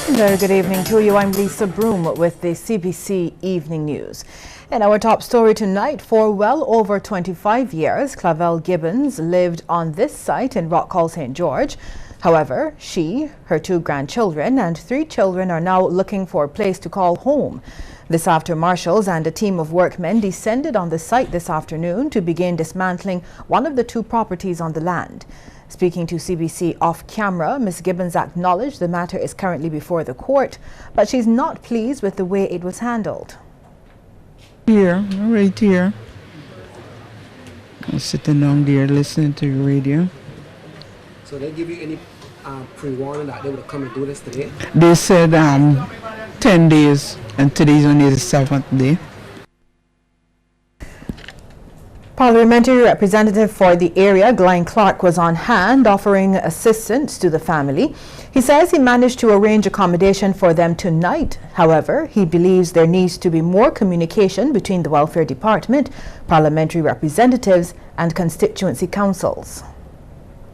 Very good evening to you. I'm Lisa Broom with the CBC Evening News. In our top story tonight, for well over 25 years, Clavel Gibbons lived on this site in Rock Hall, St. George. However, she, her 2 grandchildren and 3 children are now looking for a place to call home. This after marshals and a team of workmen descended on the site this afternoon to begin dismantling one of the 2 properties on the land. Speaking to CBC off camera, Ms. Gibbons acknowledged the matter is currently before the court, but she's not pleased with the way it was handled. Here, right here. I'm sitting down there listening to your radio. So they give you any pre-warning that they would come and do this today? They said 10 days, and today's only the 7th day. Parliamentary representative for the area, Glenn Clark, was on hand offering assistance to the family. He says he managed to arrange accommodation for them tonight. However, he believes there needs to be more communication between the Welfare Department, parliamentary representatives and constituency councils.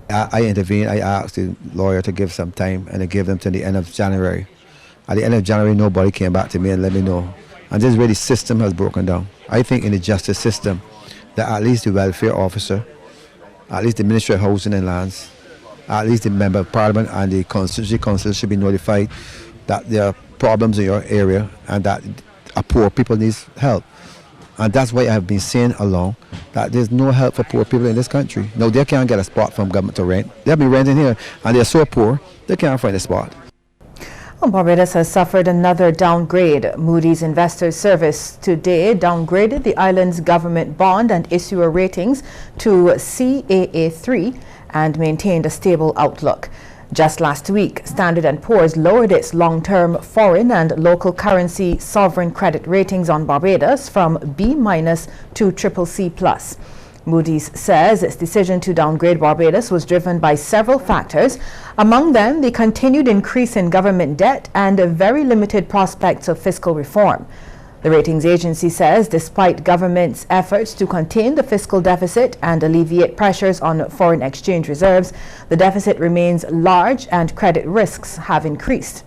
I intervened. I asked the lawyer to give some time, and I gave them to the end of January. At the end of January, nobody came back to me and let me know. And this really system has broken down. I think in the justice system, that at least the welfare officer, at least the Ministry of Housing and Lands, at least the Member of Parliament and the Constituency Council should be notified that there are problems in your area and that poor people need help. And that's why I have been saying along that there's no help for poor people in this country. No, they can't get a spot from government to rent. They've been renting here and they're so poor, they can't find a spot. Barbados has suffered another downgrade. Moody's Investors Service today downgraded the island's government bond and issuer ratings to CAA3 and maintained a stable outlook. Just last week, Standard & Poor's lowered its long-term foreign and local currency sovereign credit ratings on Barbados from B- to CCC+. Moody's says its decision to downgrade Barbados was driven by several factors, among them the continued increase in government debt and very limited prospects of fiscal reform. The ratings agency says despite government's efforts to contain the fiscal deficit and alleviate pressures on foreign exchange reserves, the deficit remains large and credit risks have increased.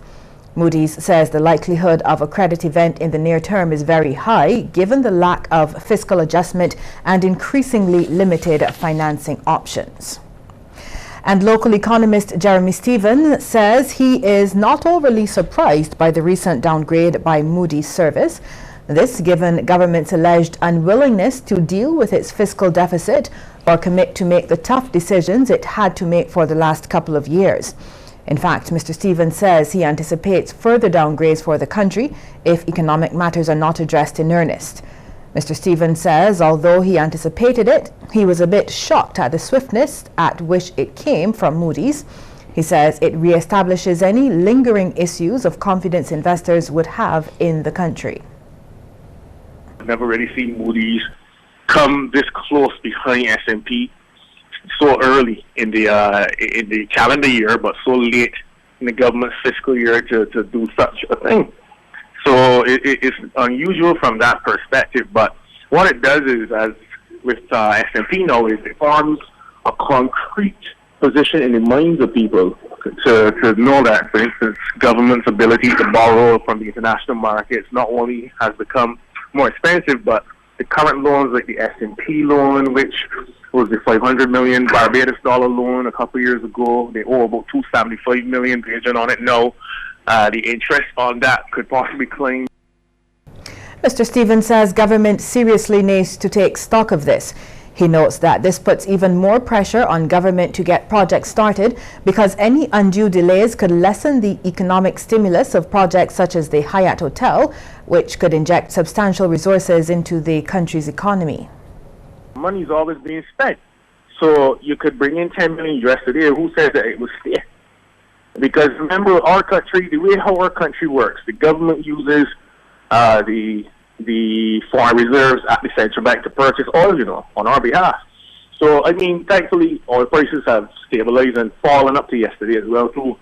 Moody's says the likelihood of a credit event in the near term is very high given the lack of fiscal adjustment and increasingly limited financing options. And local economist Jeremy Stephen says he is not overly surprised by the recent downgrade by Moody's service. This given government's alleged unwillingness to deal with its fiscal deficit or commit to make the tough decisions it had to make for the last couple of years. In fact, Mr. Stevens says he anticipates further downgrades for the country if economic matters are not addressed in earnest. Mr. Stevens says although he anticipated it, he was a bit shocked at the swiftness at which it came from Moody's. He says it reestablishes any lingering issues of confidence investors would have in the country. I've never really seen Moody's come this close behind S&P. So early in the calendar year, but so late in the government's fiscal year to do such a thing. So it's unusual from that perspective. But what it does is, as with S&P now, is it forms a concrete position in the minds of people to know that, for instance, government's ability to borrow from the international markets not only has become more expensive, but the current loans like the S&P loan, which was the $500 million Barbados dollar loan a couple of years ago. They owe about $275 million based on it now. The interest on that could possibly climb. Mr. Stevens says government seriously needs to take stock of this. He notes that this puts even more pressure on government to get projects started because any undue delays could lessen the economic stimulus of projects such as the Hyatt Hotel, which could inject substantial resources into the country's economy. Money's always being spent. So you could bring in $10 million today. Who says that it will stay? Because remember, our country, the way how our country works, the government uses the foreign reserves at the central bank to purchase oil, on our behalf. So, I mean, thankfully, oil prices have stabilized and fallen up to yesterday as well, too.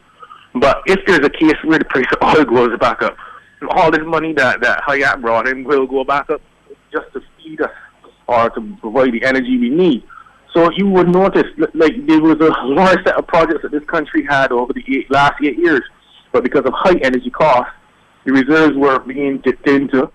But if there's a case where the price of oil goes back up, all this money that Hyatt brought in will go back up just to feed us or to provide the energy we need. So you would notice, like, there was a large set of projects that this country had over the last 8 years but because of high energy costs, the reserves were being dipped into.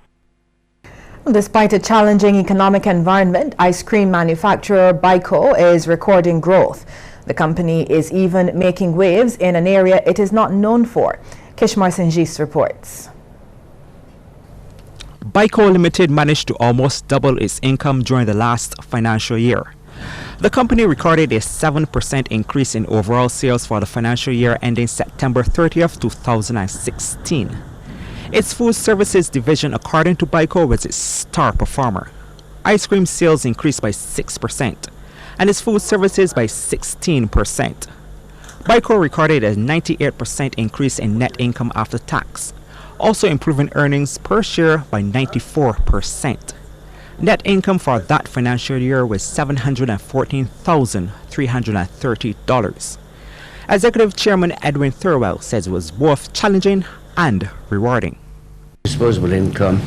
Despite a challenging economic environment, ice cream manufacturer Baiko is recording growth. The company is even making waves in an area it is not known for. Kishmar Sanjis reports. Baiko Limited managed to almost double its income during the last financial year. The company recorded a 7% increase in overall sales for the financial year ending September 30th, 2016. Its food services division, according to Baiko, was its star performer. Ice cream sales increased by 6% and its food services by 16%. Baiko recorded a 98% increase in net income after tax, also improving earnings per share by 94%. Net income for that financial year was $714,330. Executive Chairman Edwin Thurwell says it was both challenging and rewarding. Disposable income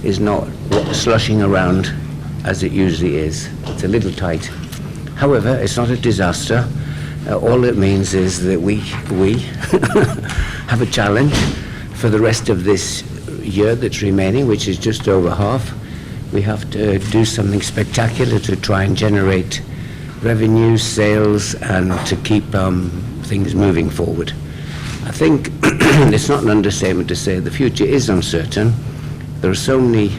is not slushing around as it usually is. It's a little tight. However, it's not a disaster. All it means is that we have a challenge for the rest of this year that's remaining, which is just over half. We have to do something spectacular to try and generate revenue, sales, and to keep things moving forward. I think it's not an understatement to say the future is uncertain. There are so many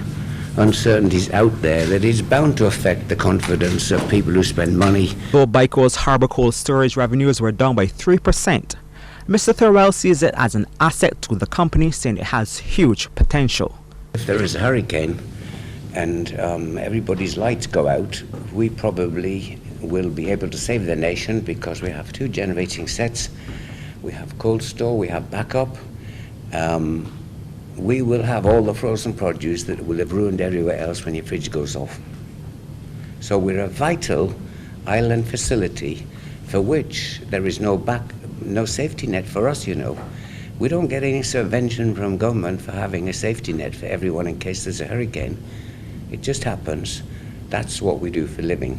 uncertainties out there that it's bound to affect the confidence of people who spend money. Though Baiko's harbor cold storage revenues were down by 3%, Mr. Thurwell sees it as an asset to the company, saying it has huge potential. If there is a hurricane and everybody's lights go out, we probably will be able to save the nation because we have 2 generating sets. We have cold store, we have backup. We will have all the frozen produce that will have ruined everywhere else when your fridge goes off. So we're a vital island facility for which there is no safety net for us, you know. We don't get any subvention from government for having a safety net for everyone in case there's a hurricane. It just happens. That's what we do for a living.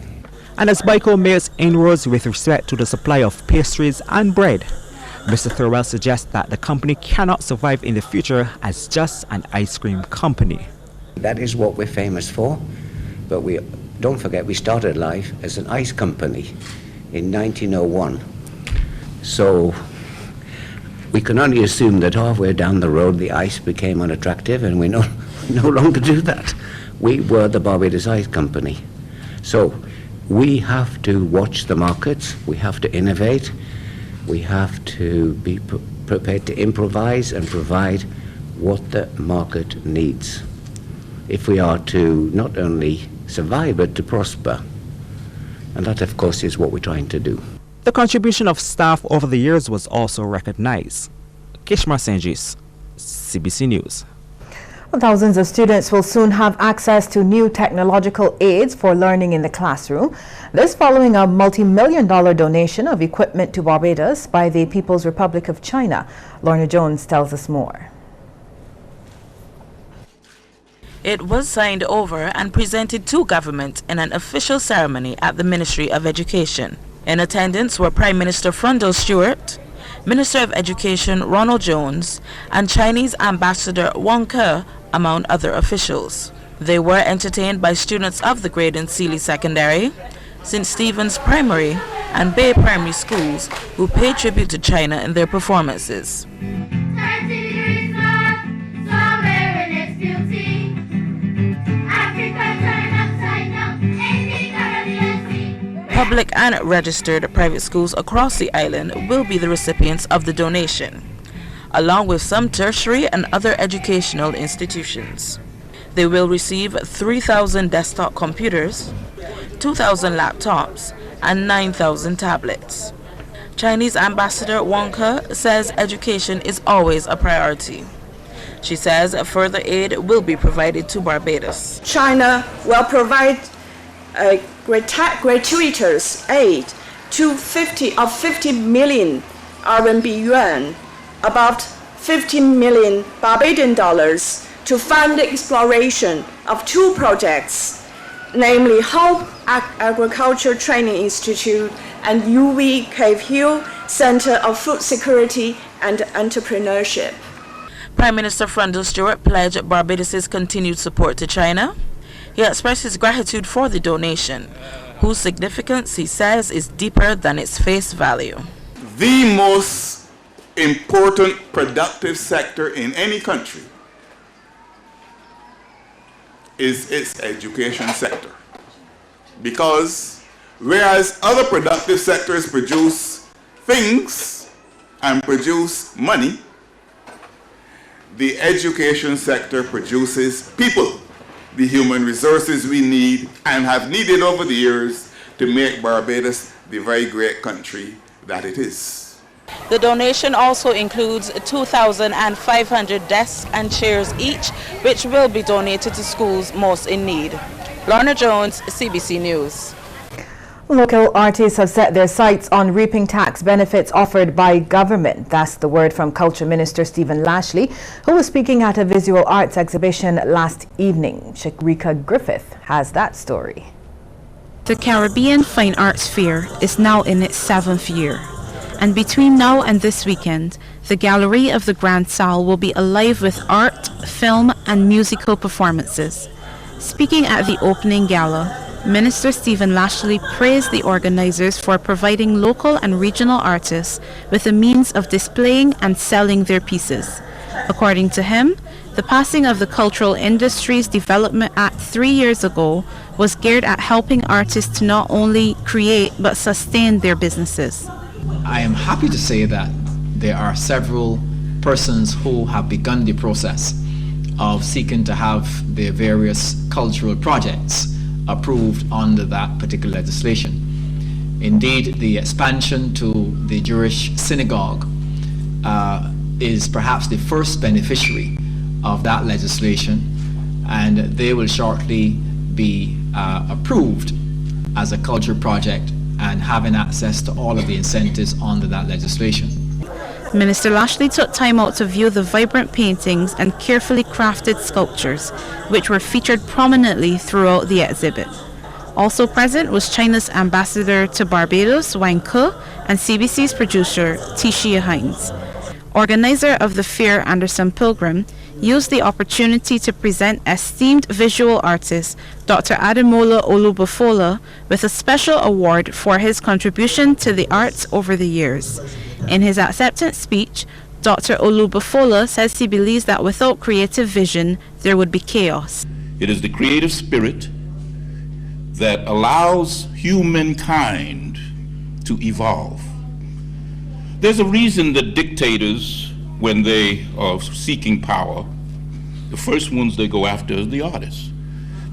And as Baiko makes inroads with respect to the supply of pastries and bread, Mr. Thurwell suggests that the company cannot survive in the future as just an ice cream company. That is what we're famous for, but don't forget we started life as an ice company in 1901. So we can only assume that halfway down the road the ice became unattractive, and we no longer do that. We were the Barbados Ice Company. So we have to watch the markets, we have to innovate, we have to be prepared to improvise and provide what the market needs if we are to not only survive but to prosper. And that, of course, is what we're trying to do. The contribution of staff over the years was also recognized. Kishmar Sanjis, CBC News. Thousands of students will soon have access to new technological aids for learning in the classroom. This following a multi-million-dollar donation of equipment to Barbados by the People's Republic of China. Lorna Jones tells us more. It was signed over and presented to government in an official ceremony at the Ministry of Education. In attendance were Prime Minister Frondell Stewart, Minister of Education Ronald Jones, and Chinese Ambassador Wang Ke, among other officials. They were entertained by students of the grade in Sealy Secondary, St. Stephen's Primary, and Bay Primary schools who paid tribute to China in their performances. Public and registered private schools across the island will be the recipients of the donation, along with some tertiary and other educational institutions. They will receive 3,000 desktop computers, 2,000 laptops, and 9,000 tablets. Chinese Ambassador Wang Ke says education is always a priority. She says further aid will be provided to Barbados. China will provide a gratuitous aid to 50 million RMB yuan, about 15 million Barbadian dollars, to fund the exploration of 2 projects, namely Hope Agriculture Training Institute and UV Cave Hill Center of Food Security and entrepreneurship. Prime Minister Frondel Stewart pledged Barbados' continued support to China. He expressed his gratitude for the donation, whose significance, he says, is deeper than its face value. The most important productive sector in any country is its education sector. Because whereas other productive sectors produce things and produce money, the education sector produces people, the human resources we need and have needed over the years to make Barbados the very great country that it is. The donation also includes 2,500 desks and chairs each, which will be donated to schools most in need. Lorna Jones, CBC News. Local artists have set their sights on reaping tax benefits offered by government. That's the word from Culture Minister Stephen Lashley, who was speaking at a visual arts exhibition last evening. Sharika Griffith has that story. The Caribbean Fine Arts Fair is now in its 7th year. And between now and this weekend, the Gallery of the Grand Salle will be alive with art, film and musical performances. Speaking at the opening gala, Minister Stephen Lashley praised the organizers for providing local and regional artists with a means of displaying and selling their pieces. According to him, the passing of the Cultural Industries Development Act 3 years ago was geared at helping artists to not only create but sustain their businesses. I am happy to say that there are several persons who have begun the process of seeking to have their various cultural projects approved under that particular legislation. Indeed, the expansion to the Jewish synagogue is perhaps the first beneficiary of that legislation, and they will shortly be approved as a culture project and having access to all of the incentives under that legislation. Minister Lashley took time out to view the vibrant paintings and carefully crafted sculptures, which were featured prominently throughout the exhibit. Also present was China's ambassador to Barbados, Wang Ke, and CBC's producer, Tishia Hines. Organizer of the fair, Anderson Pilgrim, used the opportunity to present esteemed visual artist Dr. Ademola Olubufola with a special award for his contribution to the arts over the years. In his acceptance speech, Dr. Olubufola says he believes that without creative vision, there would be chaos. It is the creative spirit that allows humankind to evolve. There's a reason that dictators, when they are seeking power, the first ones they go after is the artists.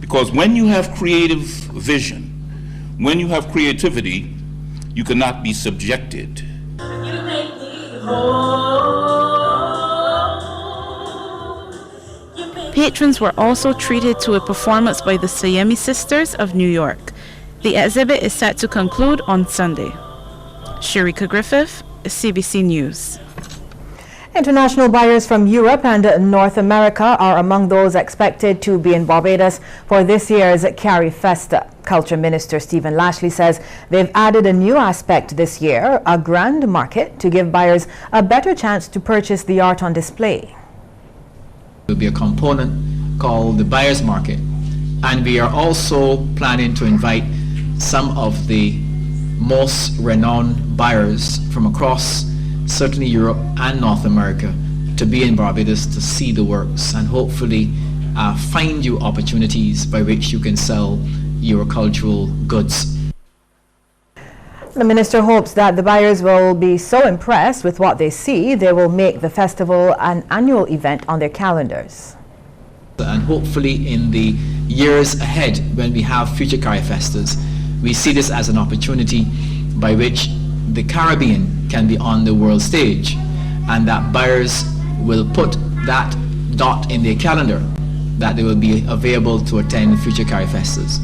Because when you have creative vision, when you have creativity, you cannot be subjected. Patrons were also treated to a performance by the Siamese Sisters of New York. The exhibit is set to conclude on Sunday. Sharika Griffith, CBC News. International buyers from Europe and North America are among those expected to be in Barbados for this year's Carry Festa. Culture Minister Stephen Lashley says they've added a new aspect this year, a grand market, to give buyers a better chance to purchase the art on display. There will be a component called the buyer's market, and we are also planning to invite some of the most renowned buyers from across certainly Europe and North America to be in Barbados to see the works and hopefully find you opportunities by which you can sell your cultural goods. The minister hopes that the buyers will be so impressed with what they see, they will make the festival an annual event on their calendars. And hopefully in the years ahead, when we have future Carry Festas, we see this as an opportunity by which the Caribbean can be on the world stage, and that buyers will put that dot in their calendar that they will be available to attend future Carry Festas.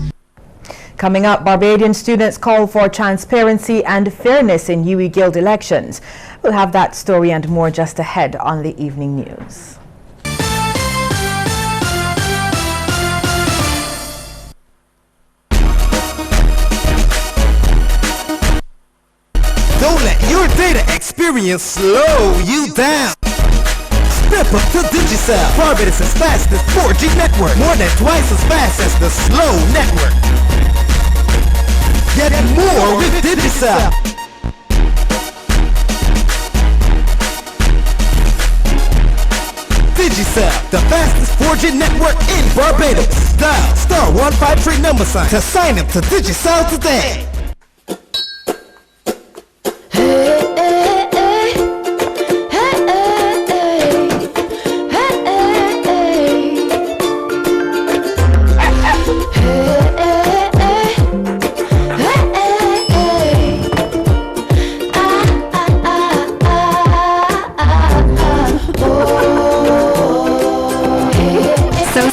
Coming up, Barbadian students call for transparency and fairness in UWI Guild elections. We'll have that story and more just ahead on the evening news. Don't let your Your data experience slow you down. Step up to Digicel, Barbados' fastest 4G network, more than twice as fast as the slow network. Get more with Digicel. Digicel, the fastest 4G network in Barbados. Dial *153 to sign up to Digicel today.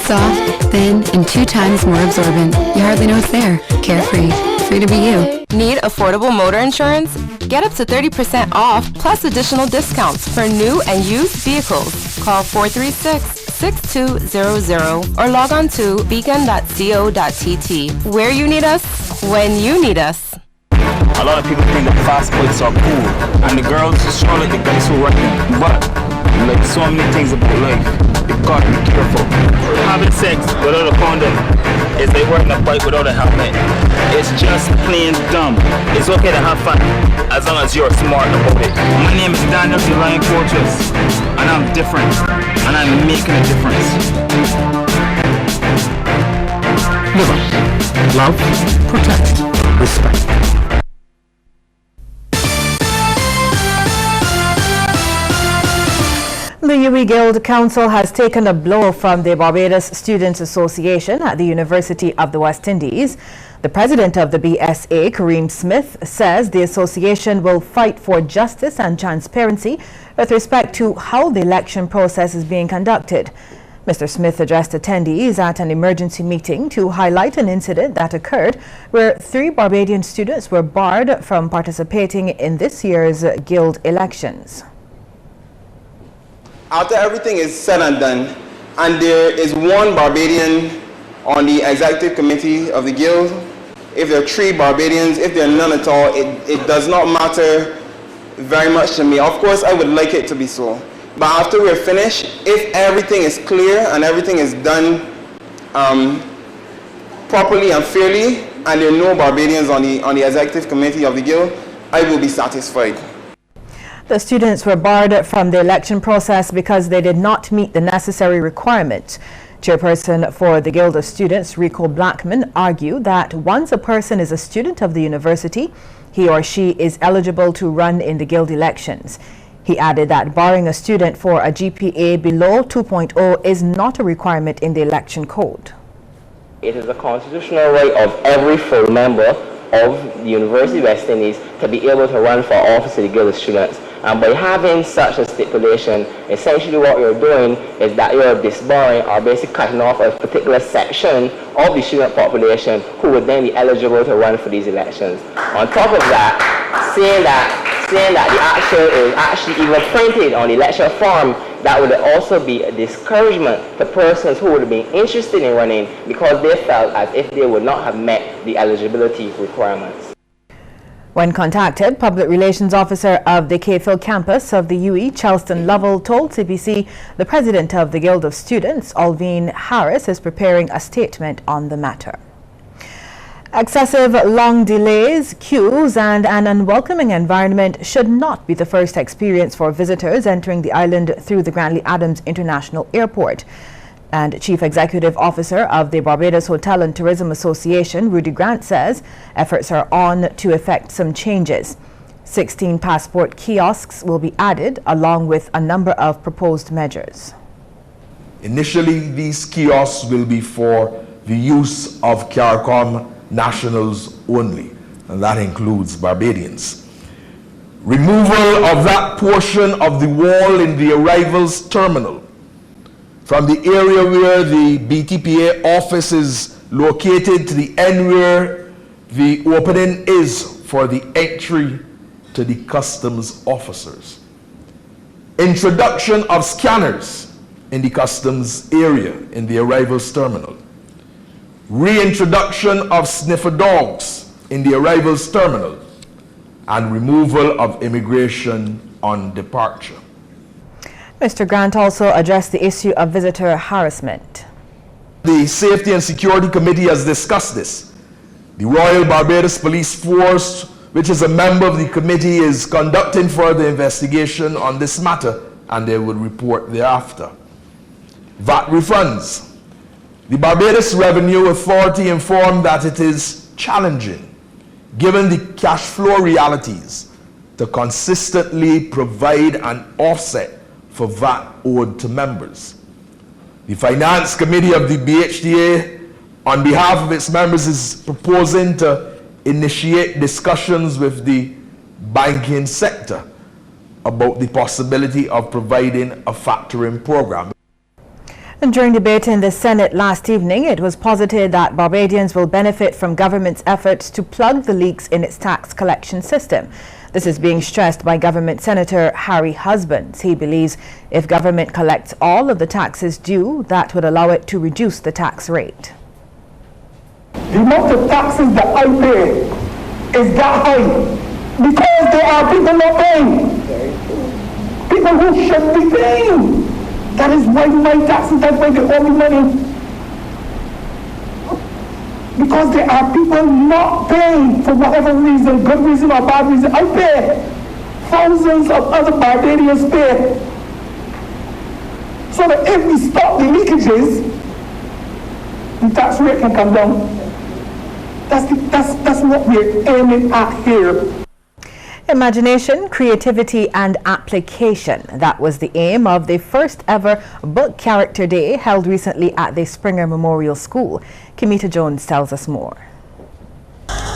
Soft, thin, and 2 times more absorbent. You hardly know it's there. Carefree. Free to be you. Need affordable motor insurance? Get up to 30% off plus additional discounts for new and used vehicles. Call 436-6200 or log on to beacon.co.tt. Where you need us, when you need us. A lot of people think that fast boys are cool, and the girls show like the guys who work them. But like so many things about life, you gotta be careful. Having sex without a condom is like riding a bike without a helmet. It's just plain dumb. It's okay to have fun as long as you're smart about it. My name is Daniel the Lion Fortress, and I'm different, and I'm making a difference. Live up. Love, protect, respect. The UWI Guild Council has taken a blow from the Barbados Students Association at the University of the West Indies. The president of the BSA, Kareem Smith, says the association will fight for justice and transparency with respect to how the election process is being conducted. Mr. Smith addressed attendees at an emergency meeting to highlight an incident that occurred where 3 Barbadian students were barred from participating in this year's Guild elections. After everything is said and done, and there is 1 Barbadian on the executive committee of the Guild, if there are 3 Barbadians, if there are none at all, it does not matter very much to me. Of course, I would like it to be so. But after we're finished, if everything is clear and everything is done properly and fairly, and there are no Barbadians on the executive committee of the Guild, I will be satisfied. The students were barred from the election process because they did not meet the necessary requirements. Chairperson for the Guild of Students, Rico Blackman, argued that once a person is a student of the university, he or she is eligible to run in the Guild elections. He added that barring a student for a GPA below 2.0 is not a requirement in the election code. It is a constitutional right of every full member of the University of West Indies to be able to run for office of the Guild of Students. And by having such a stipulation, essentially what you're doing is that you're disbarring or basically cutting off a particular section of the student population who would then be eligible to run for these elections. On top of that, saying that the action is actually even printed on the election form, that would also be a discouragement to persons who would have been interested in running because they felt as if they would not have met the eligibility requirements. When contacted, Public Relations Officer of the K-Phil campus of the UWI, Charleston Lovell, told CBC the president of the Guild of Students, Alvin Harris, is preparing a statement on the matter. Excessive long delays, queues, and an unwelcoming environment should not be the first experience for visitors entering the island through the Grantley Adams International Airport. And Chief Executive Officer of the Barbados Hotel and Tourism Association, Rudy Grant, says efforts are on to effect some changes. 16 passport kiosks will be added along with a number of proposed measures. Initially, these kiosks will be for the use of CARICOM nationals only, and that includes Barbadians. Removal of that portion of the wall in the arrivals terminal from the area where the BTPA office is located to the end where the opening is for the entry to the customs officers. Introduction of scanners in the customs area in the arrivals terminal. Reintroduction of sniffer dogs in the arrivals terminal. and removal of immigration on departure. Mr. Grant also addressed the issue of visitor harassment. The Safety and Security Committee has discussed this. The Royal Barbados Police Force, which is a member of the committee, is conducting further investigation on this matter, and they will report thereafter. VAT refunds. The Barbados Revenue Authority informed that it is challenging, given the cash flow realities, to consistently provide an offset for VAT owed to members. The Finance Committee of the BHDA, on behalf of its members, is proposing to initiate discussions with the banking sector about the possibility of providing a factoring program. And during debate in the Senate last evening, it was posited that Barbadians will benefit from government's efforts to plug the leaks in its tax collection system. This is being stressed by Government Senator Harry Husbands. He believes if government collects all of the taxes due, that would allow it to reduce the tax rate. The amount of taxes that I pay is that high because there are people not paying. People who should be paying. That is why my taxes are going to all the money. Because there are people not paying for whatever reason, good reason or bad reason. I pay. Thousands of other Barbadians pay. So that if we stop the leakages, the tax rate can come down. That's what we're aiming at here. Imagination, creativity and application. That was the aim of the first ever Book Character Day held recently at the Springer Memorial School. Kimita Jones tells us more.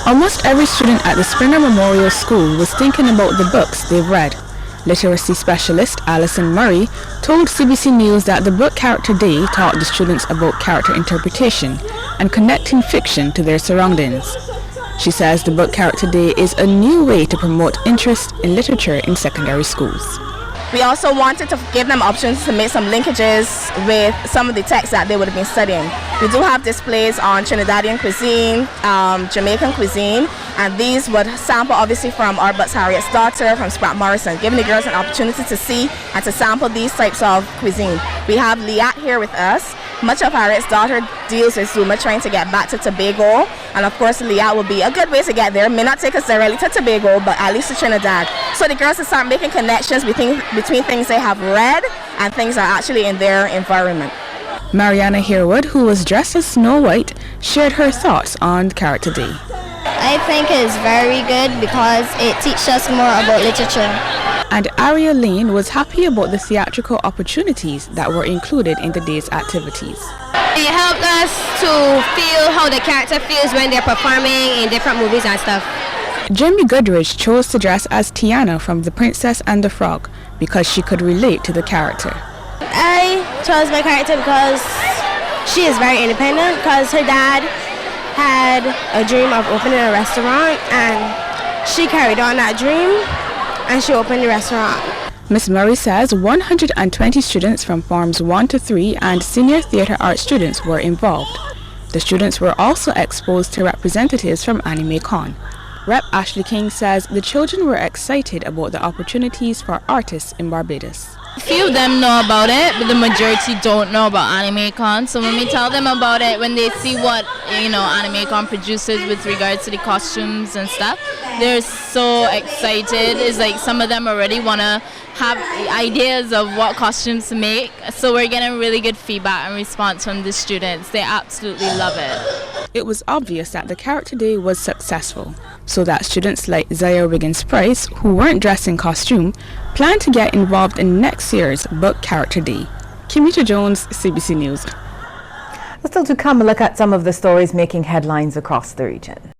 Almost every student at the Springer Memorial School was thinking about the books they've read. Literacy specialist Alison Murray told CBC News that the Book Character Day taught the students about character interpretation and connecting fiction to their surroundings. She says the Book Character Day is a new way to promote interest in literature in secondary schools. We also wanted to give them options to make some linkages with some of the texts that they would have been studying. We do have displays on Trinidadian cuisine, Jamaican cuisine, and these would sample obviously from our Butts Harriet's Daughter, from Scrap Morrison, giving the girls an opportunity to see and to sample these types of cuisine. We have Liat here with us. Much of Harriet's Daughter deals with Zuma trying to get back to Tobago, and of course Liat will be a good way to get there. May not take us directly to Tobago, but at least to Trinidad. So the girls will start making connections between things they have read and things that are actually in their environment. Mariana Harewood, who was dressed as Snow White, shared her thoughts on Character Day. I think it's very good because it teaches us more about literature. And Aria Lane was happy about the theatrical opportunities that were included in the day's activities. It helped us to feel how the character feels when they're performing in different movies and stuff. Jamie Goodrich chose to dress as Tiana from The Princess and the Frog because she could relate to the character. I chose my character because she is very independent, because her dad had a dream of opening a restaurant and she carried on that dream and she opened the restaurant. Ms. Murray says 120 students from Forms 1 to 3 and senior theatre art students were involved. The students were also exposed to representatives from AnimeCon. Rep. Ashley King says the children were excited about the opportunities for artists in Barbados. A few of them know about it, but the majority don't know about AnimeCon. So when we tell them about it, when they see what AnimeCon produces with regards to the costumes and stuff, they're so excited. It's like some of them already want to have ideas of what costumes to make. So we're getting really good feedback and response from the students. They absolutely love it. It was obvious that the Character Day was successful, so that students like Zaya Wiggins-Price, who weren't dressed in costume, plan to get involved in next year's Book Character Day. Kimita Jones, CBC News. Still to come, a look at some of the stories making headlines across the region.